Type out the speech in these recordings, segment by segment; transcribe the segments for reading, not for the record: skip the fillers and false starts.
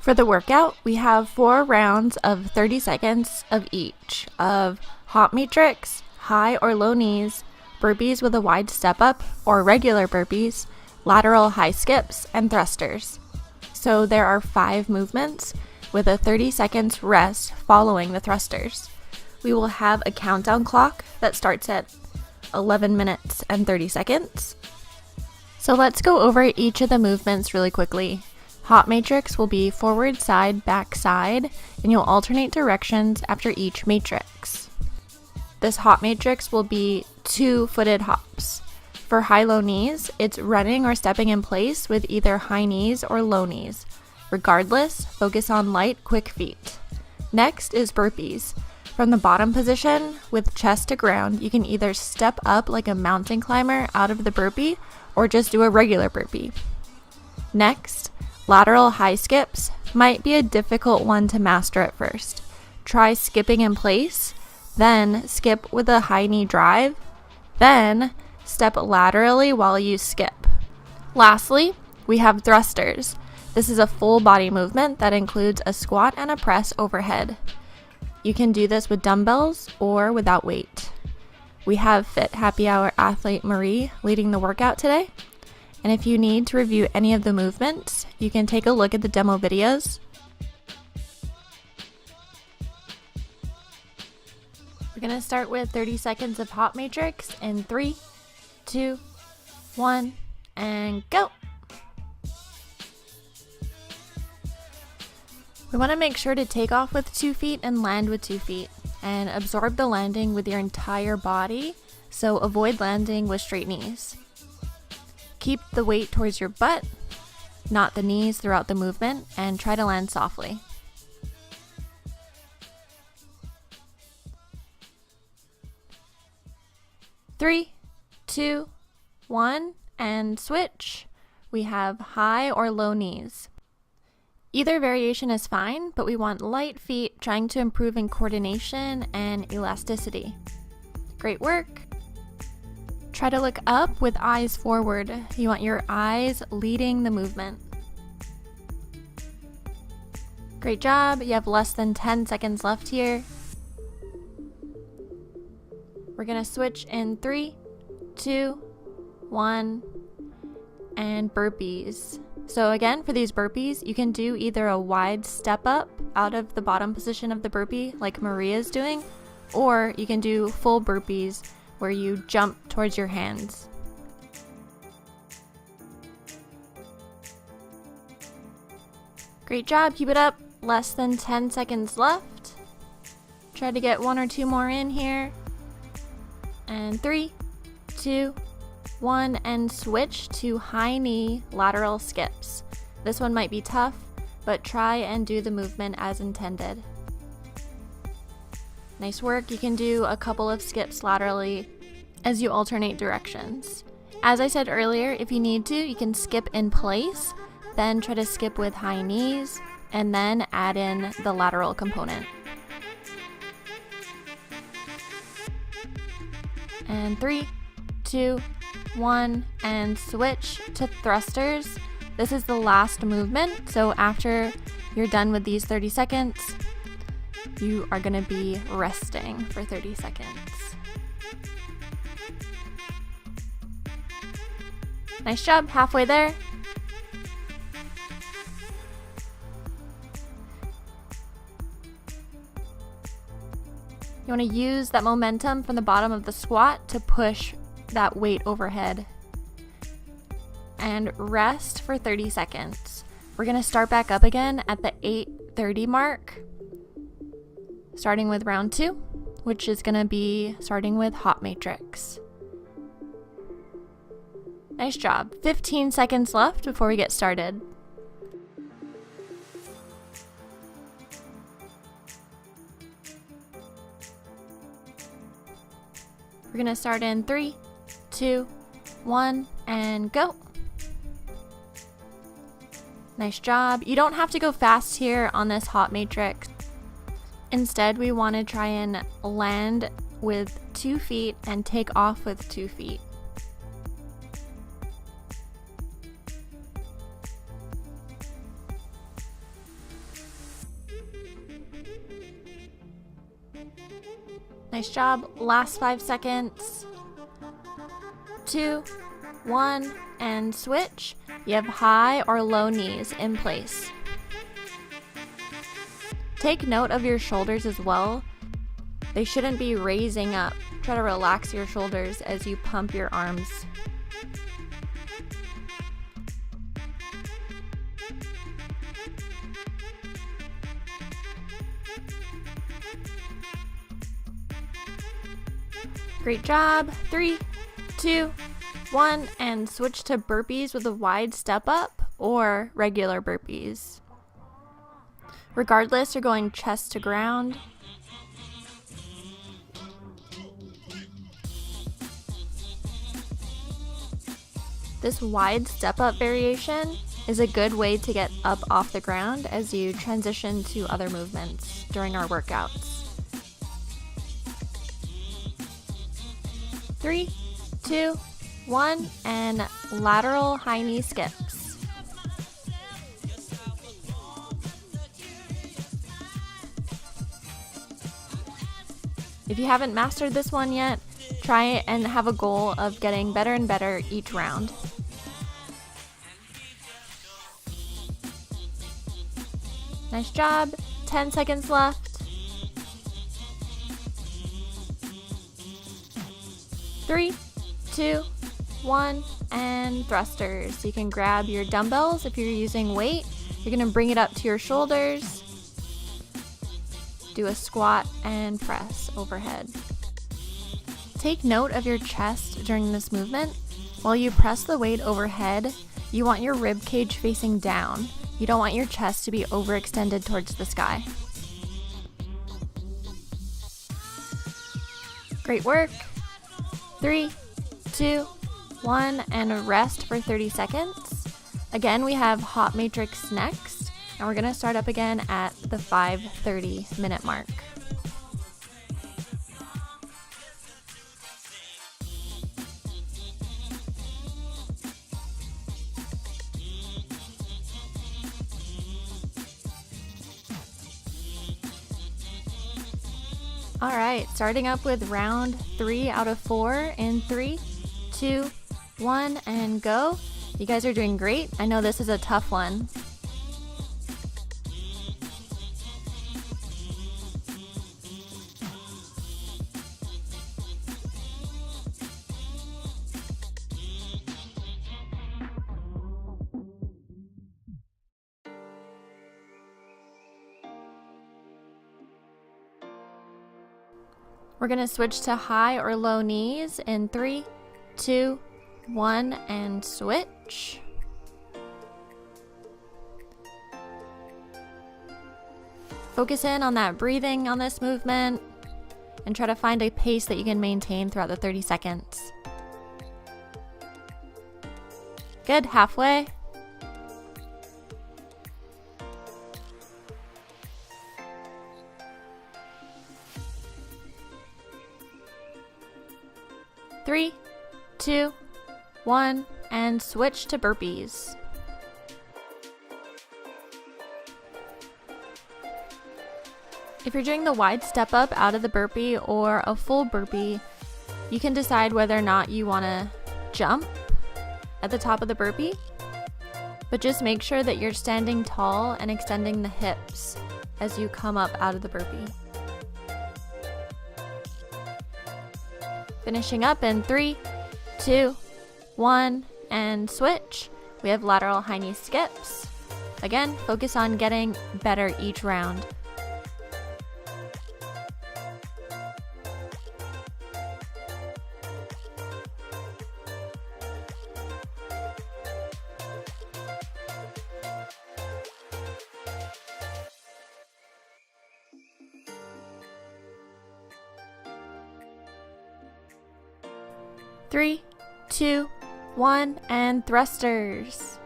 For the workout, we have 4 rounds of 30 seconds of each of hop matrix, high or low knees, burpees with a wide step up or regular burpees, lateral high skips, and thrusters. So there are 5 movements with a 30 seconds rest following the thrusters. We will have a countdown clock that starts at 11 minutes and 30 seconds. So let's go over each of the movements really quickly. Hop matrix will be forward, side, back, side, and you'll alternate directions after each matrix. This hop matrix will be 2-footed hops. For high-low knees, it's running or stepping in place with either high knees or low knees. Regardless, focus on light, quick feet. Next is burpees. From the bottom position, with chest to ground, you can either step up like a mountain climber out of the burpee or just do a regular burpee. Next, lateral high skips might be a difficult one to master at first. Try skipping in place, then skip with a high knee drive, then step laterally while you skip. Lastly, we have thrusters. This is a full body movement that includes a squat and a press overhead. You can do this with dumbbells or without weight. We have Fit Happy Hour athlete Marie leading the workout today. And if you need to review any of the movements, you can take a look at the demo videos. We're going to start with 30 seconds of hop matrix in 3, 2, 1, and go. We want to make sure to take off with 2 feet and land with 2 feet, and absorb the landing with your entire body, so avoid landing with straight knees. Keep the weight towards your butt, not the knees throughout the movement, and try to land softly. Three, 2, 1, and switch. We have high or low knees. Either variation is fine, but we want light feet, trying to improve in coordination and elasticity. Great work. Try to look up with eyes forward. You want your eyes leading the movement. Great job. You have less than 10 seconds left here. We're going to switch in 3, 2, 1, and burpees. So again, for these burpees, you can do either a wide step up out of the bottom position of the burpee like Maria is doing, or you can do full burpees where you jump towards your hands. Great job, keep it up. Less than 10 seconds left. Try to get 1 or 2 more in here. And 3, 2, 1, and switch to high knee lateral skips. This one might be tough, but try and do the movement as intended. Nice work. You can do a couple of skips laterally as you alternate directions. As I said earlier, if you need to, you can skip in place, then try to skip with high knees, and then add in the lateral component. And 3, 2, 1, and switch to thrusters. This is the last movement, so after you're done with these 30 seconds, you are going to be resting for 30 seconds. Nice job, halfway there. You want to use that momentum from the bottom of the squat to push that weight overhead. And rest for 30 seconds. We're going to start back up again at the 8:30 mark, starting with round 2, which is going to be starting with hop matrix. Nice job. 15 seconds left before we get started. We're going to start in 3, 2, 1, and go. Nice job. You don't have to go fast here on this hop matrix. Instead, we want to try and land with 2 feet and take off with 2 feet. Nice job. Last 5 seconds. 2, 1, and switch. You have high or low knees in place. Take note of your shoulders as well. They shouldn't be raising up. Try to relax your shoulders as you pump your arms. Great job. 3, 2, 1, and switch to burpees with a wide step up or regular burpees. Regardless, you're going chest to ground. This wide step up variation is a good way to get up off the ground as you transition to other movements during our workouts. 3, 2, 1, and lateral high knee skips. If you haven't mastered this one yet, try it and have a goal of getting better and better each round. Nice job. 10 seconds left. 3, 2, 1, and thrusters. You can grab your dumbbells if you're using weight. You're going to bring it up to your shoulders. Do a squat and press overhead. Take note of your chest during this movement. While you press the weight overhead, you want your rib cage facing down. You don't want your chest to be overextended towards the sky. Great work. 3, 2, 1, and rest for 30 seconds. Again, we have hot matrix next, and we're going to start up again at the 5:30 minute mark. All right, starting up with round 3 out of 4 in 3, 2, 1, and go. You guys are doing great. I know this is a tough one. We're going to switch to high or low knees in 3, 2, 1, and switch. Focus in on that breathing on this movement and try to find a pace that you can maintain throughout the 30 seconds. Good, halfway. Three, 2, 1, and switch to burpees. If you're doing the wide step up out of the burpee or a full burpee, you can decide whether or not you want to jump at the top of the burpee, but just make sure that you're standing tall and extending the hips as you come up out of the burpee. Finishing up in 3, 2, 1, and switch. We have lateral high knee skips. Again, focus on getting better each round. Three, 2, 1, and thrusters.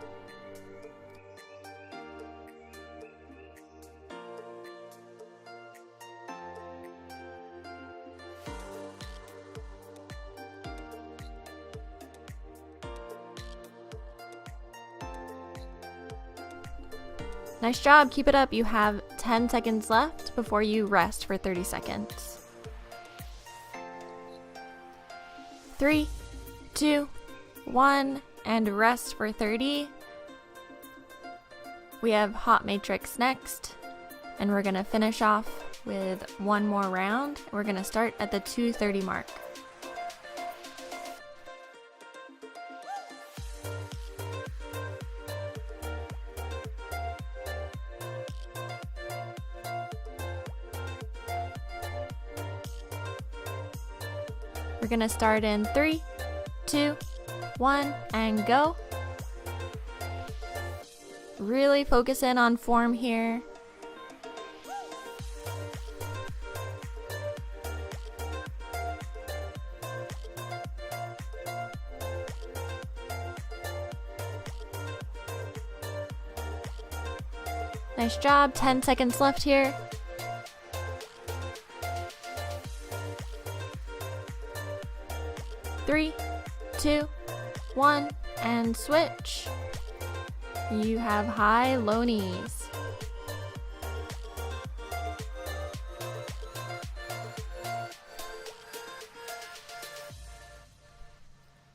Nice job, keep it up. You have 10 seconds left before you rest for 30 seconds. 3, 2, 1, and rest for 30. We have hot matrix next, and we're gonna finish off with one more round. We're gonna start at the 230 mark. We're gonna start in 3, 2, 1, and go. Really focus in on form here. Nice job, 10 seconds left here. Three, 2, 1, and switch. You have high, low knees.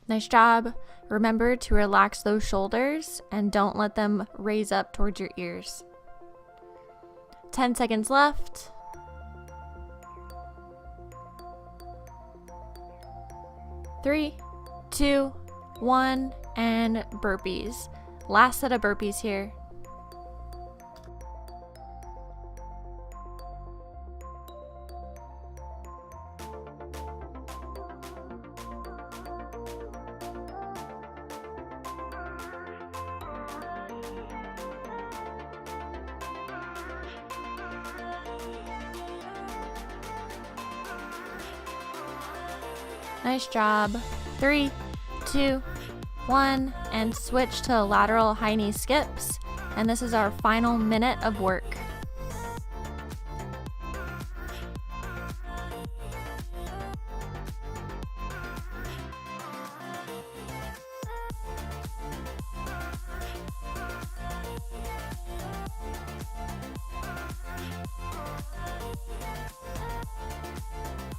Nice job. Remember to relax those shoulders and don't let them raise up towards your ears. 10 seconds left. 3, 2, 1, and burpees. Last set of burpees here. Nice job. 3, 2, 1, and switch to lateral high knee skips. And this is our final minute of work.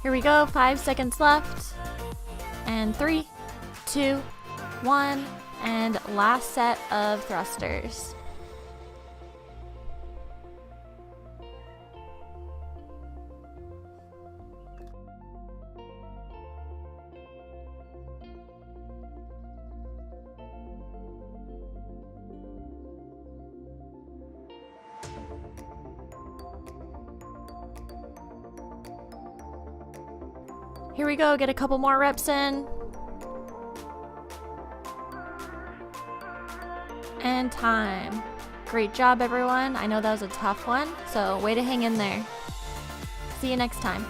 Here we go, 5 seconds left. And 3, 2, 1, and last set of thrusters. Here we go, get a couple more reps in. And time. Great job, everyone. I know that was a tough one, so way to hang in there. See you next time.